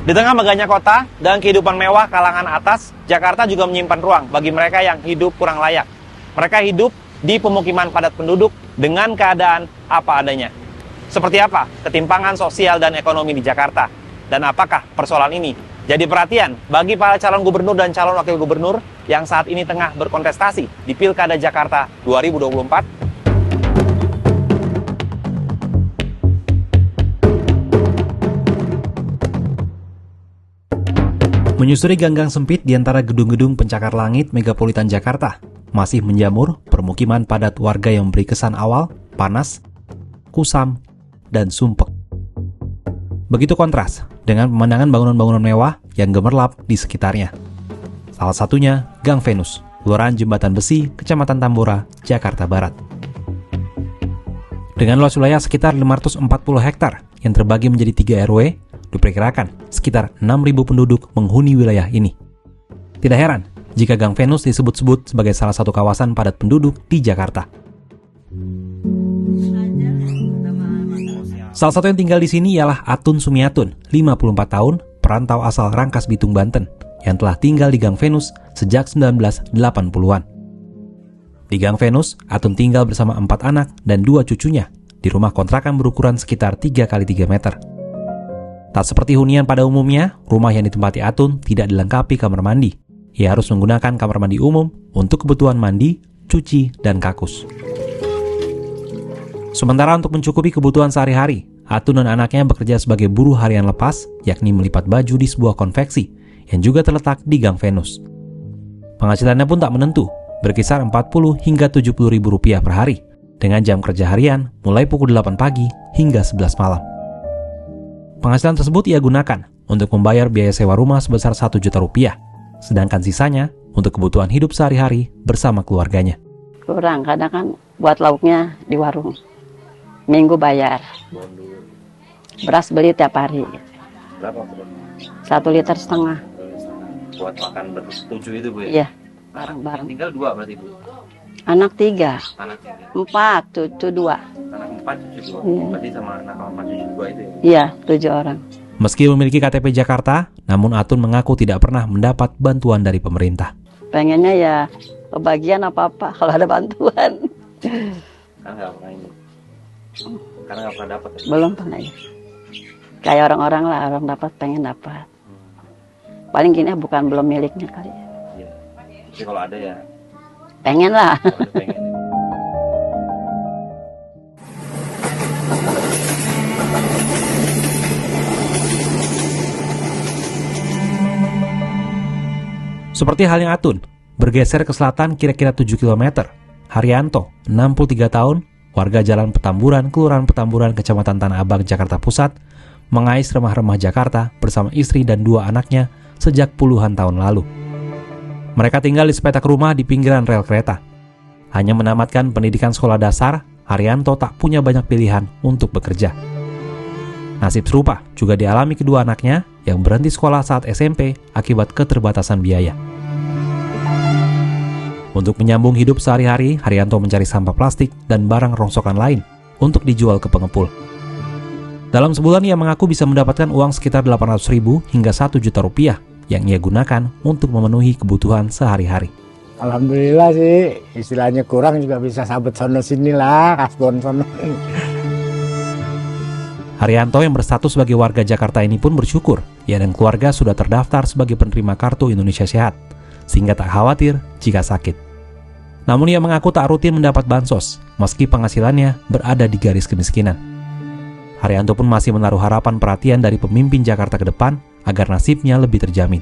Di tengah megahnya kota dan kehidupan mewah kalangan atas, Jakarta juga menyimpan ruang bagi mereka yang hidup kurang layak. Mereka hidup di pemukiman padat penduduk dengan keadaan apa adanya. Seperti apa ketimpangan sosial dan ekonomi di Jakarta? Dan apakah persoalan ini jadi perhatian bagi para calon gubernur dan calon wakil gubernur yang saat ini tengah berkontestasi di Pilkada Jakarta 2024? Menyusuri gang-gang sempit di antara gedung-gedung pencakar langit megapolitan Jakarta, masih menjamur permukiman padat warga yang memberi kesan awal, panas, kusam, dan sumpek. Begitu kontras dengan pemandangan bangunan-bangunan mewah yang gemerlap di sekitarnya. Salah satunya Gang Venus, Kelurahan Jembatan Besi, Kecamatan Tambora, Jakarta Barat. Dengan luas wilayah sekitar 540 hektar yang terbagi menjadi 3 RW, diperkirakan sekitar 6.000 penduduk menghuni wilayah ini. Tidak heran jika Gang Venus disebut-sebut sebagai salah satu kawasan padat penduduk di Jakarta. Salah satu yang tinggal di sini ialah Atun Sumiatun, 54 tahun, perantau asal Rangkas Bitung, Banten, yang telah tinggal di Gang Venus sejak 1980-an. Di Gang Venus, Atun tinggal bersama 4 anak dan 2 cucunya di rumah kontrakan berukuran sekitar 3x3 meter. Tak seperti hunian pada umumnya, rumah yang ditempati Atun tidak dilengkapi kamar mandi. Ia harus menggunakan kamar mandi umum untuk kebutuhan mandi, cuci, dan kakus. Sementara untuk mencukupi kebutuhan sehari-hari, Atun dan anaknya bekerja sebagai buruh harian lepas, yakni melipat baju di sebuah konveksi yang juga terletak di Gang Venus. Penghasilannya pun tak menentu, berkisar 40 hingga 70 ribu rupiah per hari, dengan jam kerja harian mulai pukul 8 pagi hingga 11 malam. Penghasilan tersebut ia gunakan untuk membayar biaya sewa rumah sebesar 1 juta rupiah, sedangkan sisanya untuk kebutuhan hidup sehari-hari bersama keluarganya. Kurang, kadang kan buat lauknya di warung. Minggu bayar. Beras beli tiap hari. Berapa beras? 1,5 liter. Buat makan bertujuh itu, Bu ya? Iya, bareng-bareng. Tinggal 2 berarti, Bu? Anak 3. Anak 3. 4, cucu 2. Anak 4, cucu 2. Iya. Berarti sama anak 4, cucu 2 itu ya? Iya, 7 orang. Meski memiliki KTP Jakarta, namun Atun mengaku tidak pernah mendapat bantuan dari pemerintah. Pengennya ya kebagian apa-apa kalau ada bantuan. Kan nggak pernah ini. Karena nggak pernah dapat. Ya? Belum pernah ya. Kayak orang-orang lah, orang dapat pengen dapat. Paling gini bukan belum miliknya kali ya. Iya. Tapi kalau ada ya. Pengen lah. Kalau ada pengen. Seperti halnya Atun, bergeser ke selatan kira-kira 7 km, Haryanto, 63 tahun, warga Jalan Petamburan, Kelurahan Petamburan, Kecamatan Tanah Abang, Jakarta Pusat, mengais remah-remah Jakarta bersama istri dan 2 anaknya sejak puluhan tahun lalu. Mereka tinggal di sepetak rumah di pinggiran rel kereta. Hanya menamatkan pendidikan sekolah dasar, Haryanto tak punya banyak pilihan untuk bekerja. Nasib serupa juga dialami kedua anaknya yang berhenti sekolah saat SMP akibat keterbatasan biaya. Untuk menyambung hidup sehari-hari, Haryanto mencari sampah plastik dan barang rongsokan lain untuk dijual ke pengepul. Dalam sebulan ia mengaku bisa mendapatkan uang sekitar 800.000 hingga 1 juta rupiah yang ia gunakan untuk memenuhi kebutuhan sehari-hari. Alhamdulillah sih, istilahnya kurang juga bisa sabet sono sini lah, kasbon sono. Haryanto yang berstatus sebagai warga Jakarta ini pun bersyukur ia dan keluarga sudah terdaftar sebagai penerima Kartu Indonesia Sehat, sehingga tak khawatir jika sakit. Namun ia mengaku tak rutin mendapat bansos, meski penghasilannya berada di garis kemiskinan. Haryanto pun masih menaruh harapan perhatian dari pemimpin Jakarta ke depan agar nasibnya lebih terjamin.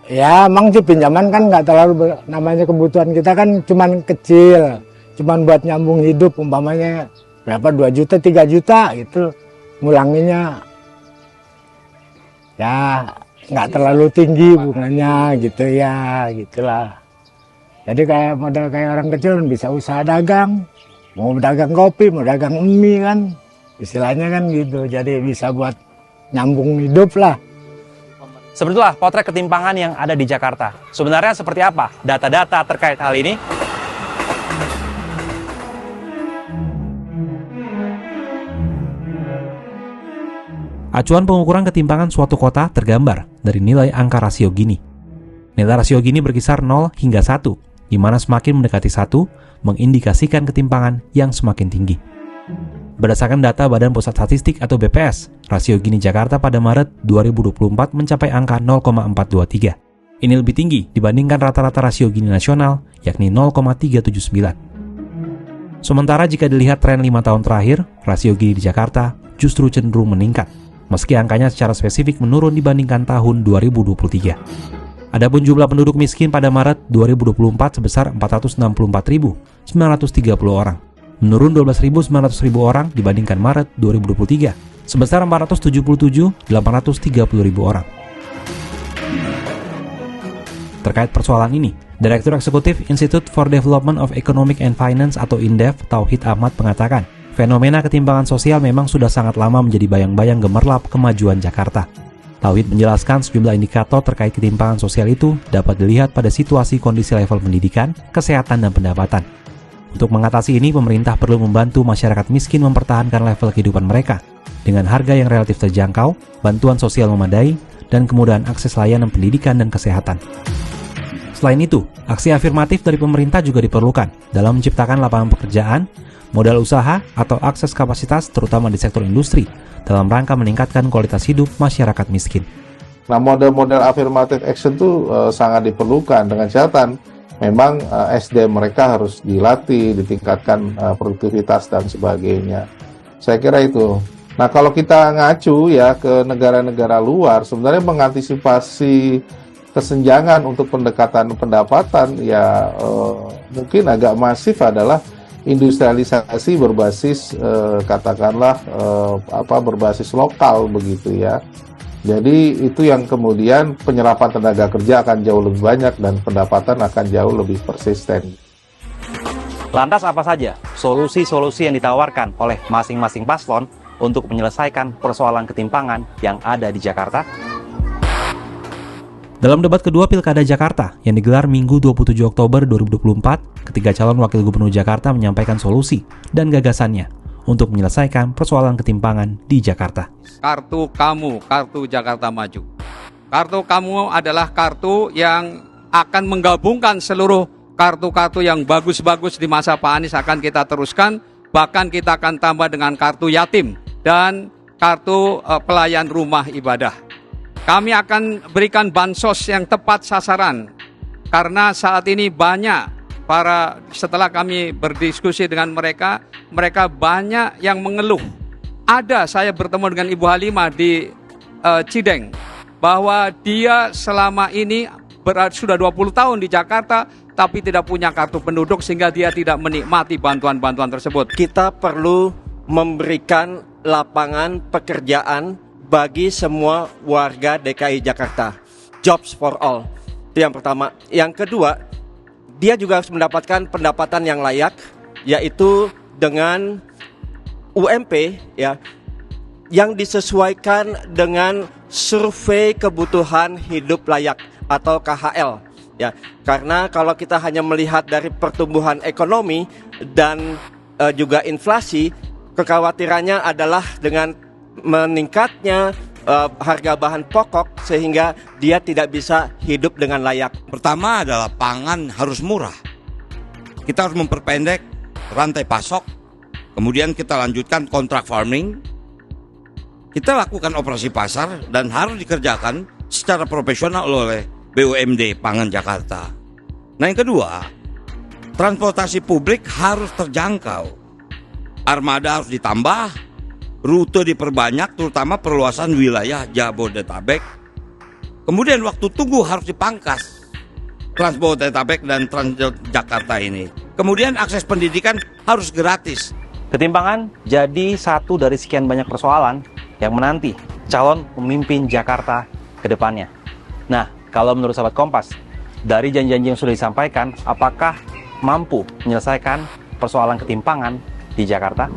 Ya emang sih pinjaman kan nggak terlalu, namanya kebutuhan kita kan cuman kecil, cuman buat nyambung hidup, umpamanya berapa 2 juta, 3 juta gitu. Ngulanginya ya nggak terlalu tinggi bunganya gitu ya, gitulah. Jadi kayak modal kayak orang kecil bisa usaha dagang, mau dagang kopi, mau dagang mie kan, istilahnya kan gitu. Jadi bisa buat nyambung hidup lah. Sebetulnya potret ketimpangan yang ada di Jakarta. Sebenarnya seperti apa data-data terkait hal ini? Acuan pengukuran ketimpangan suatu kota tergambar dari nilai angka rasio Gini. Nilai rasio Gini berkisar 0 hingga 1, di mana semakin mendekati 1, mengindikasikan ketimpangan yang semakin tinggi. Berdasarkan data Badan Pusat Statistik atau BPS, rasio Gini Jakarta pada Maret 2024 mencapai angka 0,423. Ini lebih tinggi dibandingkan rata-rata rasio Gini nasional, yakni 0,379. Sementara jika dilihat tren 5 tahun terakhir, rasio Gini di Jakarta justru cenderung meningkat, meski angkanya secara spesifik menurun dibandingkan tahun 2023. Adapun jumlah penduduk miskin pada Maret 2024 sebesar 464.930 orang, menurun 12.900 orang dibandingkan Maret 2023, sebesar 477.830.000 orang. Terkait persoalan ini, Direktur Eksekutif Institute for Development of Economic and Finance atau INDEF, Tauhid Ahmad mengatakan, fenomena ketimpangan sosial memang sudah sangat lama menjadi bayang-bayang gemerlap kemajuan Jakarta. Tauhid menjelaskan sejumlah indikator terkait ketimpangan sosial itu dapat dilihat pada situasi kondisi level pendidikan, kesehatan, dan pendapatan. Untuk mengatasi ini, pemerintah perlu membantu masyarakat miskin mempertahankan level kehidupan mereka dengan harga yang relatif terjangkau, bantuan sosial memadai, dan kemudahan akses layanan pendidikan dan kesehatan. Selain itu, aksi afirmatif dari pemerintah juga diperlukan dalam menciptakan lapangan pekerjaan, modal usaha, atau akses kapasitas terutama di sektor industri dalam rangka meningkatkan kualitas hidup masyarakat miskin. Nah, model-model affirmative action itu sangat diperlukan dengan catatan memang SDM mereka harus dilatih, ditingkatkan produktivitas dan sebagainya. Saya kira itu. Nah, kalau kita ngacu ya ke negara-negara luar, sebenarnya mengantisipasi kesenjangan untuk pendekatan pendapatan ya mungkin agak masif adalah industrialisasi berbasis katakanlah berbasis lokal begitu ya. Jadi itu yang kemudian penyerapan tenaga kerja akan jauh lebih banyak dan pendapatan akan jauh lebih persisten. Lantas apa saja solusi-solusi yang ditawarkan oleh masing-masing paslon untuk menyelesaikan persoalan ketimpangan yang ada di Jakarta? Dalam debat kedua Pilkada Jakarta yang digelar Minggu 27 Oktober 2024, ketiga calon wakil gubernur Jakarta menyampaikan solusi dan gagasannya untuk menyelesaikan persoalan ketimpangan di Jakarta. Kartu kamu, kartu Jakarta Maju. Kartu kamu adalah kartu yang akan menggabungkan seluruh kartu-kartu yang bagus-bagus di masa Pak Anies akan kita teruskan, bahkan kita akan tambah dengan kartu yatim dan kartu pelayan rumah ibadah. Kami akan berikan bansos yang tepat sasaran, karena saat ini banyak setelah kami berdiskusi dengan mereka banyak yang mengeluh. Saya bertemu dengan Ibu Halimah di Cideng, bahwa dia selama ini sudah 20 tahun di Jakarta, tapi tidak punya kartu penduduk sehingga dia tidak menikmati bantuan-bantuan tersebut. Kita perlu memberikan lapangan pekerjaan bagi semua warga DKI Jakarta. Jobs for all. Itu yang pertama. Yang kedua, dia juga harus mendapatkan pendapatan yang layak, yaitu dengan UMP ya, yang disesuaikan dengan survei kebutuhan hidup layak atau KHL ya. Karena kalau kita hanya melihat dari pertumbuhan ekonomi dan juga inflasi, kekhawatirannya adalah dengan meningkatnya harga bahan pokok sehingga dia tidak bisa hidup dengan layak. Pertama adalah pangan harus murah. Kita harus memperpendek rantai pasok. Kemudian kita lanjutkan kontrak farming. Kita lakukan operasi pasar dan harus dikerjakan secara profesional oleh BUMD Pangan Jakarta. Nah, yang kedua, transportasi publik harus terjangkau. Armada harus ditambah, rute diperbanyak, terutama perluasan wilayah Jabodetabek. Kemudian waktu tunggu harus dipangkas, Transjabodetabek dan Transjakarta ini. Kemudian akses pendidikan harus gratis. Ketimpangan jadi satu dari sekian banyak persoalan yang menanti calon pemimpin Jakarta ke depannya. Nah, kalau menurut sahabat Kompas, dari janji-janji yang sudah disampaikan, apakah mampu menyelesaikan persoalan ketimpangan di Jakarta?